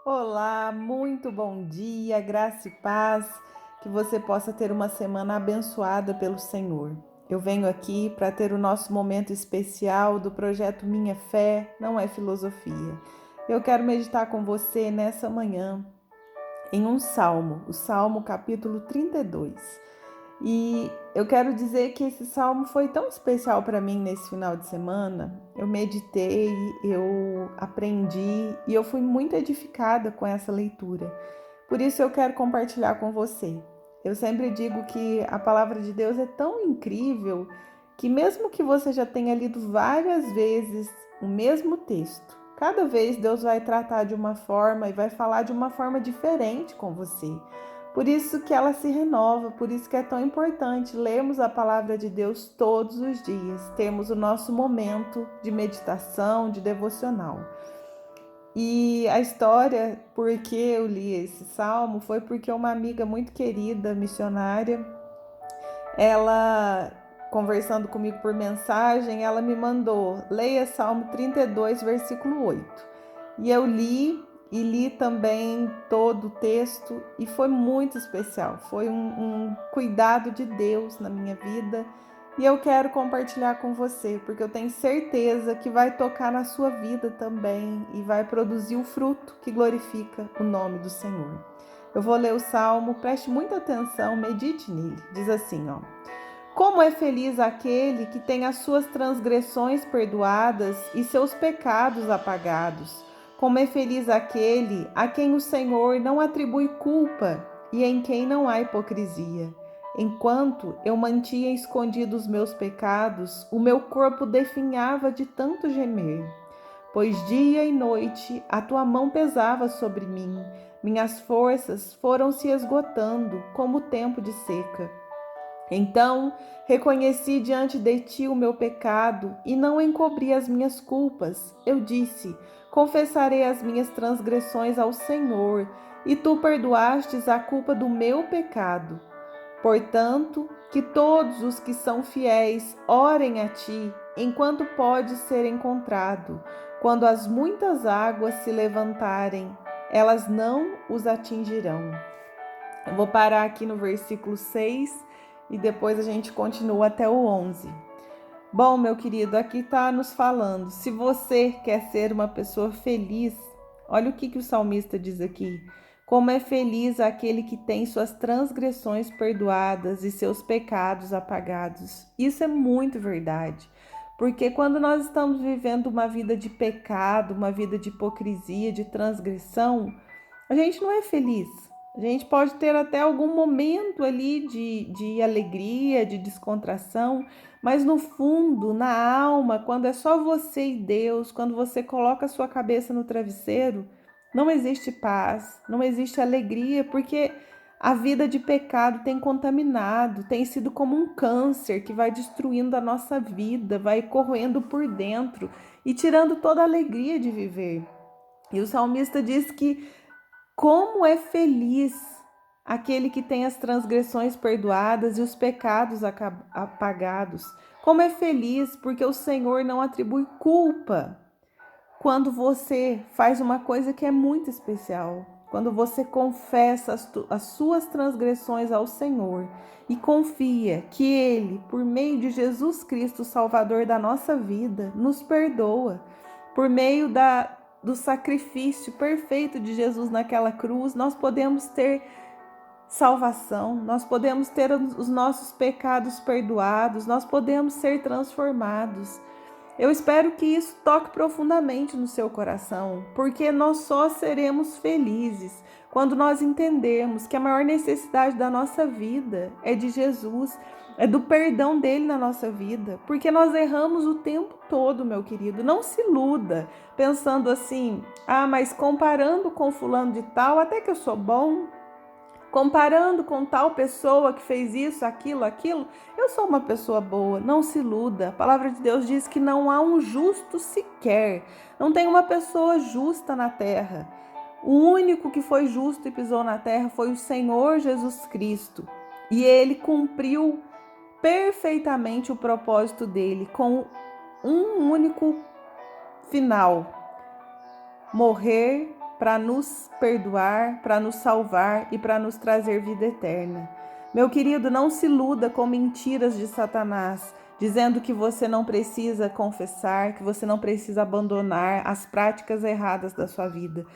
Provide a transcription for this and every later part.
Olá, muito bom dia, graça e paz, que você possa ter uma semana abençoada pelo Senhor. Eu venho aqui para ter o nosso momento especial do projeto Minha Fé Não é Filosofia. Eu quero meditar com você nessa manhã em um salmo, o Salmo capítulo 32. E eu quero dizer que esse salmo foi tão especial para mim nesse final de semana. Eu meditei, eu aprendi e eu fui muito edificada com essa leitura. Por isso eu quero compartilhar com você. Eu sempre digo que a palavra de Deus é tão incrível que mesmo que você já tenha lido várias vezes o mesmo texto, cada vez Deus vai tratar de uma forma e vai falar de uma forma diferente com você. Por isso que ela se renova, por isso que é tão importante lermos a palavra de Deus todos os dias. Temos o nosso momento de meditação, de devocional. E a história, por que eu li esse salmo, foi porque uma amiga muito querida, missionária, ela, conversando comigo por mensagem, ela me mandou: leia Salmo 32, versículo 8. E eu li e li também todo o texto e foi muito especial. Foi um cuidado de Deus na minha vida e eu quero compartilhar com você, porque eu tenho certeza que vai tocar na sua vida também e vai produzir o fruto que glorifica o nome do Senhor. Eu vou ler o Salmo, preste muita atenção, medite nele. Diz assim, ó: como é feliz aquele que tem as suas transgressões perdoadas e seus pecados apagados. Como é feliz aquele a quem o Senhor não atribui culpa e em quem não há hipocrisia. Enquanto eu mantinha escondidos os meus pecados, o meu corpo definhava de tanto gemer. Pois dia e noite a tua mão pesava sobre mim, minhas forças foram se esgotando como o tempo de seca. Então reconheci diante de ti o meu pecado e não encobri as minhas culpas. Eu disse: confessarei as minhas transgressões ao Senhor, e tu perdoastes a culpa do meu pecado. Portanto, que todos os que são fiéis orem a ti, enquanto pode ser encontrado. Quando as muitas águas se levantarem, elas não os atingirão. Eu vou parar aqui no versículo 6 e depois a gente continua até o 11. Bom, meu querido, aqui está nos falando, se você quer ser uma pessoa feliz, olha o que o salmista diz aqui: como é feliz aquele que tem suas transgressões perdoadas e seus pecados apagados. Isso é muito verdade, porque quando nós estamos vivendo uma vida de pecado, uma vida de hipocrisia, de transgressão, a gente não é feliz. A gente pode ter até algum momento ali de alegria, de descontração, mas no fundo, na alma, quando é só você e Deus, quando você coloca a sua cabeça no travesseiro, não existe paz, não existe alegria, porque a vida de pecado tem contaminado, tem sido como um câncer que vai destruindo a nossa vida, vai corroendo por dentro e tirando toda a alegria de viver. E o salmista diz que como é feliz aquele que tem as transgressões perdoadas e os pecados apagados. Como é feliz porque o Senhor não atribui culpa quando você faz uma coisa que é muito especial. Quando você confessa as suas transgressões ao Senhor e confia que Ele, por meio de Jesus Cristo, Salvador da nossa vida, nos perdoa. Por meio do sacrifício perfeito de Jesus naquela cruz, nós podemos ter salvação, nós podemos ter os nossos pecados perdoados, nós podemos ser transformados. Eu espero que isso toque profundamente no seu coração, porque nós só seremos felizes quando nós entendermos que a maior necessidade da nossa vida é de Jesus, é do perdão dele na nossa vida, porque nós erramos o tempo todo, meu querido. Não se iluda pensando assim: ah, mas comparando com fulano de tal, até que eu sou bom. Comparando com tal pessoa que fez isso, aquilo, eu sou uma pessoa boa. Não se iluda. A palavra de Deus diz que não há um justo sequer. Não tem uma pessoa justa na terra. O único que foi justo e pisou na terra foi o Senhor Jesus Cristo. E ele cumpriu perfeitamente o propósito dele com um único final: morrer para nos perdoar, para nos salvar e para nos trazer vida eterna. Meu querido, não se iluda com mentiras de Satanás, dizendo que você não precisa confessar, que você não precisa abandonar as práticas erradas da sua vida.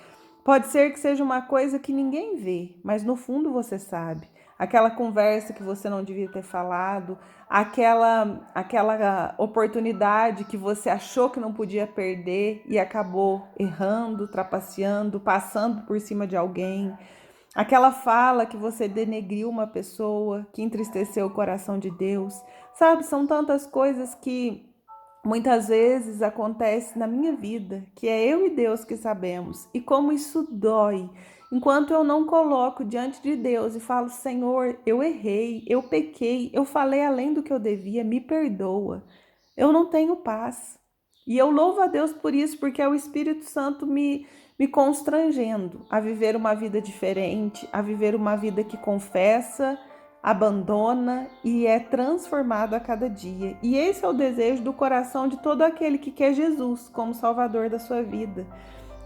Pode ser que seja uma coisa que ninguém vê, mas no fundo você sabe. Aquela conversa que você não devia ter falado, aquela oportunidade que você achou que não podia perder e acabou errando, trapaceando, passando por cima de alguém. Aquela fala que você denegriu uma pessoa, que entristeceu o coração de Deus. Sabe, são tantas coisas que muitas vezes acontece na minha vida, que é eu e Deus que sabemos, e como isso dói. Enquanto eu não coloco diante de Deus e falo, Senhor, eu errei, eu pequei, eu falei além do que eu devia, me perdoa. Eu não tenho paz. E eu louvo a Deus por isso, porque é o Espírito Santo me constrangendo a viver uma vida diferente, a viver uma vida que confessa, abandona e é transformado a cada dia. E esse é o desejo do coração de todo aquele que quer Jesus como Salvador da sua vida.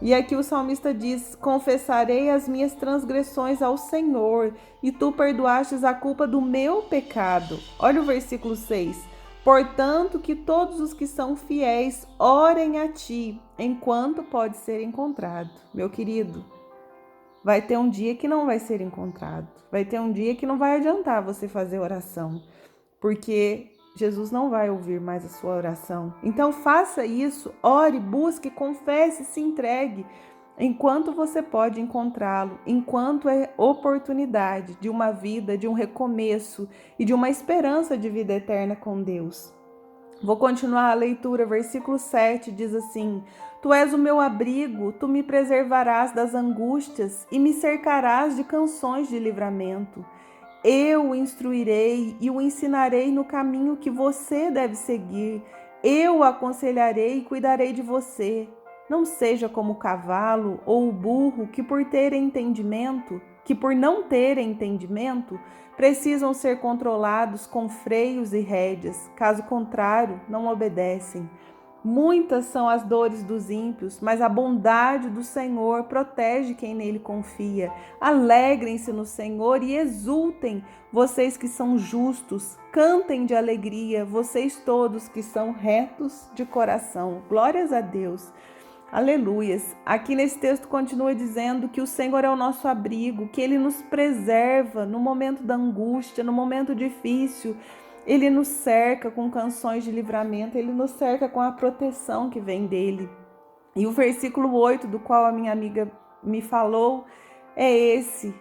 E aqui o salmista diz: confessarei as minhas transgressões ao Senhor, e tu perdoastes a culpa do meu pecado. Olha o versículo 6. Portanto, que todos os que são fiéis orem a ti, enquanto pode ser encontrado. Meu querido, vai ter um dia que não vai ser encontrado. Vai ter um dia que não vai adiantar você fazer oração, porque Jesus não vai ouvir mais a sua oração. Então faça isso, ore, busque, confesse, se entregue, enquanto você pode encontrá-lo, enquanto é oportunidade de uma vida, de um recomeço e de uma esperança de vida eterna com Deus. Vou continuar a leitura, versículo 7 diz assim: Tu és o meu abrigo, tu me preservarás das angústias e me cercarás de canções de livramento. Eu o instruirei e o ensinarei no caminho que você deve seguir. Eu o aconselharei e cuidarei de você. Não seja como o cavalo ou o burro que por não terem entendimento, precisam ser controlados com freios e rédeas. Caso contrário, não obedecem. Muitas são as dores dos ímpios, mas a bondade do Senhor protege quem nele confia. Alegrem-se no Senhor e exultem, vocês que são justos. Cantem de alegria, vocês todos que são retos de coração. Glórias a Deus. Aleluias. Aqui nesse texto continua dizendo que o Senhor é o nosso abrigo, que Ele nos preserva no momento da angústia, no momento difícil. Ele nos cerca com canções de livramento, Ele nos cerca com a proteção que vem dEle. E o versículo 8, do qual a minha amiga me falou, é esse.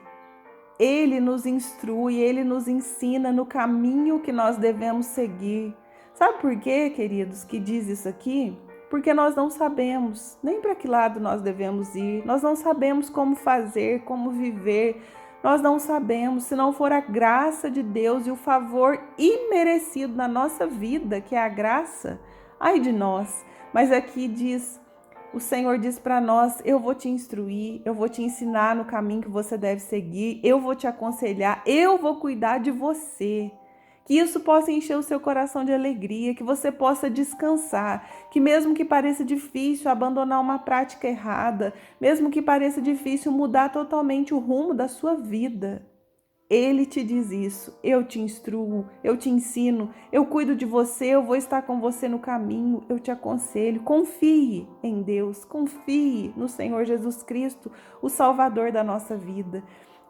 Ele nos instrui, Ele nos ensina no caminho que nós devemos seguir. Sabe por quê, queridos, que diz isso aqui? Porque nós não sabemos nem para que lado nós devemos ir, nós não sabemos como fazer, como viver, nós não sabemos, se não for a graça de Deus e o favor imerecido na nossa vida, que é a graça, ai de nós. Mas aqui diz, o Senhor diz para nós: eu vou te instruir, eu vou te ensinar no caminho que você deve seguir, eu vou te aconselhar, eu vou cuidar de você. Que isso possa encher o seu coração de alegria, que você possa descansar, que mesmo que pareça difícil abandonar uma prática errada, mesmo que pareça difícil mudar totalmente o rumo da sua vida, Ele te diz isso: eu te instruo, eu te ensino, eu cuido de você, eu vou estar com você no caminho, eu te aconselho. Confie em Deus, confie no Senhor Jesus Cristo, o Salvador da nossa vida.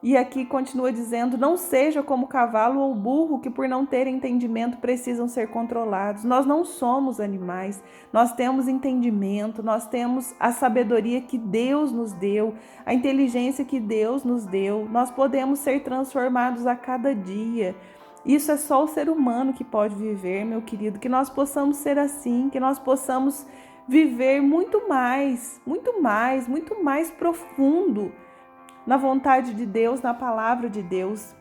E aqui continua dizendo: não seja como o cavalo ou o burro que por não ter entendimento precisam ser controlados. Nós não somos animais, nós temos entendimento, nós temos a sabedoria que Deus nos deu, a inteligência que Deus nos deu. Nós podemos ser transformados a cada dia. Isso é só o ser humano que pode viver, meu querido, que nós possamos ser assim, que nós possamos viver muito mais profundo na vontade de Deus, na palavra de Deus.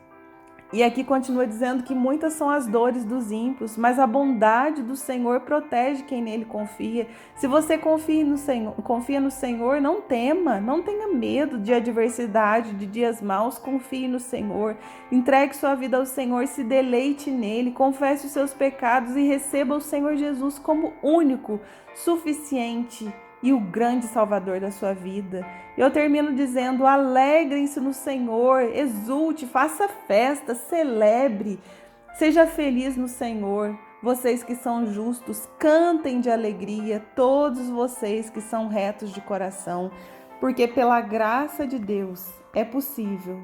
E aqui continua dizendo que muitas são as dores dos ímpios, mas a bondade do Senhor protege quem nele confia. Se você confia no Senhor, não tema, não tenha medo de adversidade, de dias maus, confie no Senhor. Entregue sua vida ao Senhor, se deleite nele, confesse os seus pecados e receba o Senhor Jesus como único, suficiente e o grande Salvador da sua vida. Eu termino dizendo: alegrem-se no Senhor, exulte, faça festa, celebre, seja feliz no Senhor. Vocês que são justos, cantem de alegria, todos vocês que são retos de coração, porque pela graça de Deus é possível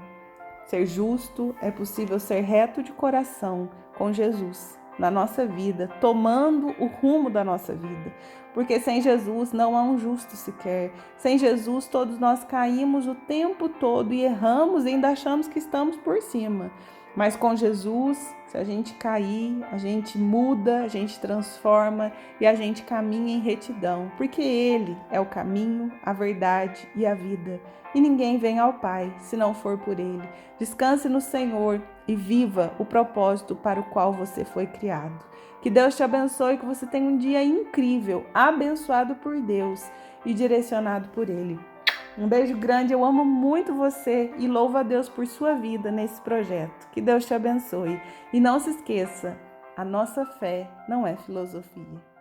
ser justo, é possível ser reto de coração com Jesus na nossa vida, tomando o rumo da nossa vida. Porque sem Jesus não há um justo sequer. Sem Jesus todos nós caímos o tempo todo e erramos e ainda achamos que estamos por cima. Mas com Jesus, se a gente cair, a gente muda, a gente transforma e a gente caminha em retidão, porque Ele é o caminho, a verdade e a vida. E ninguém vem ao Pai se não for por Ele. Descanse no Senhor e viva o propósito para o qual você foi criado. Que Deus te abençoe, que você tenha um dia incrível, abençoado por Deus e direcionado por Ele. Um beijo grande, eu amo muito você e louvo a Deus por sua vida nesse projeto. Que Deus te abençoe. E não se esqueça, a nossa fé não é filosofia.